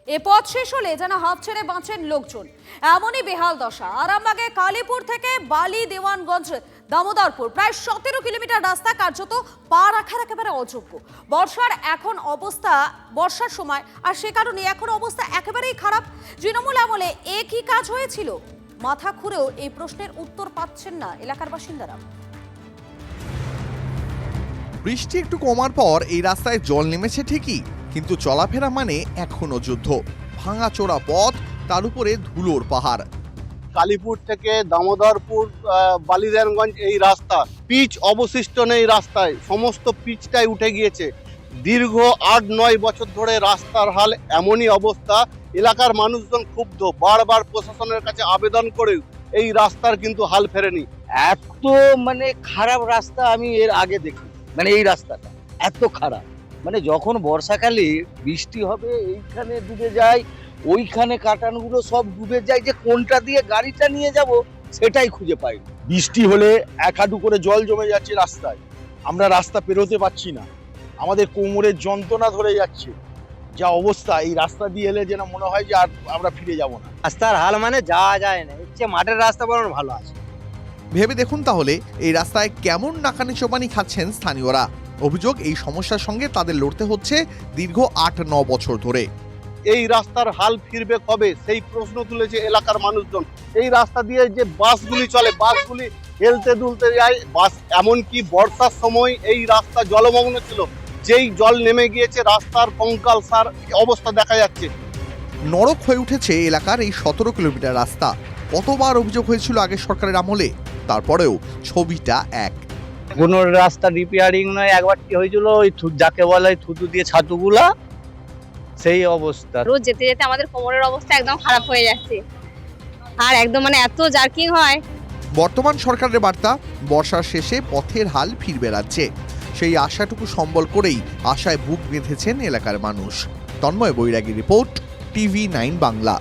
এ পথ শেষ হলে যেন হাফ ছেড়ে বাঁচেন লোকজন, এমনই বেহাল দশা আরামবাগে কালীপুর থেকে বালি দেওয়ানগঞ্জ দামোদরপুর প্রায় 17 কিলোমিটার রাস্তা কার্যত পা রাখার একেবারে অযোগ্য। বর্ষার সময় আর সে কারণে এখন অবস্থা একেবারেই খারাপ। তৃণমূল আমলে একই কাজ হয়েছিল, মাথা খুঁড়েও এই প্রশ্নের উত্তর পাচ্ছেন না এলাকার বাসিন্দারা। বৃষ্টি একটু কমার পর এই রাস্তায় জল নেমেছে ঠিকই, কিন্তু চলাফেরা মানে এখনো যুদ্ধ। ভাঙাচোরা পথ, তার উপরে ধুলোর পাহাড়। কালীপুর থেকে দামোদরপুর বালিদেওয়ানগঞ্জ এই রাস্তা পিচ অবশিষ্ট নেই, রাস্তায় সমস্ত পিচটাই উঠে গিয়েছে। দীর্ঘ 8-9 বছর ধরে রাস্তার হাল এমনই অবস্থা। এলাকার মানুষজন ক্ষুব্ধ, বারবার প্রশাসনের কাছে আবেদন করেও এই রাস্তার কিন্তু হাল ফেরেনি। এত খারাপ রাস্তা আমি এর আগে দেখি, এই রাস্তাটা এত খারাপ। যখন বর্ষাকালে বৃষ্টি হবে এইখানে ডুবে যায়, ওইখানে কাটানগুলো সব ডুবে যায়, যে কোনটা দিয়ে গাড়িটা নিয়ে যাব সেটাই খুঁজে পাই। বৃষ্টি হলে 1 হাঁটু করে জল জমে যাচ্ছে রাস্তায়, আমরা রাস্তা পেরোতে পারছি না, আমাদের কোমরের যন্ত্রণা ধরে যাচ্ছে। যা অবস্থা, এই রাস্তা দিয়ে এলে যেন মনে হয় যে আর আমরা ফিরে যাব না। রাস্তার হাল যাওয়া যায় না, মাঠের রাস্তা বরং ভালো আছে। ভেবে দেখুন তাহলে এই রাস্তায় কেমন নাকানি চোবানি খাচ্ছেন স্থানীয়রা। অভিযোগ, এই সমস্যার সঙ্গে তাদের লড়তে হচ্ছে দীর্ঘ 8-9 বছর ধরে। এই রাস্তার হাল ফিরবে কবে, সেই প্রশ্ন তুলেছে এলাকার মানুষজন। এই রাস্তা দিয়ে যে বাসগুলি চলে, বাসগুলি হেলতে দুলতে যায়, বাস এমনকি বর্ষার সময় এই রাস্তা জলমগ্ন ছিল। যেই জল নেমে গিয়েছে রাস্তার কঙ্কালসার অবস্থা দেখা যাচ্ছে। নরক হয়ে উঠেছে এলাকার এই 17 কিলোমিটার রাস্তা। কতবার অভিযোগ হয়েছিল আগের সরকারের আমলে, তারপরেও ছবিটা এক। কোনো রাস্তা রিপেয়ারিং নয়, একবার কি হয়েছিল ওই যাকে বলে থুতু দিয়ে ছাতুগুলা, সেই অবস্থা। রোজ যেতে যেতে আমাদের কোমরের অবস্থা একদম খারাপ হয়ে যাচ্ছে, আর একদম এত জার্কিং হয়। বর্তমান সরকারের বার্তা, বর্ষার শেষে পথের হাল ফিরবে রাজ্যে। সেই আশাটুকু সম্বল করেই আশায় বুক বেঁধেছেন এলাকার মানুষ। তন্ময় বৈরাগী রিপোর্ট, TV9 বাংলা।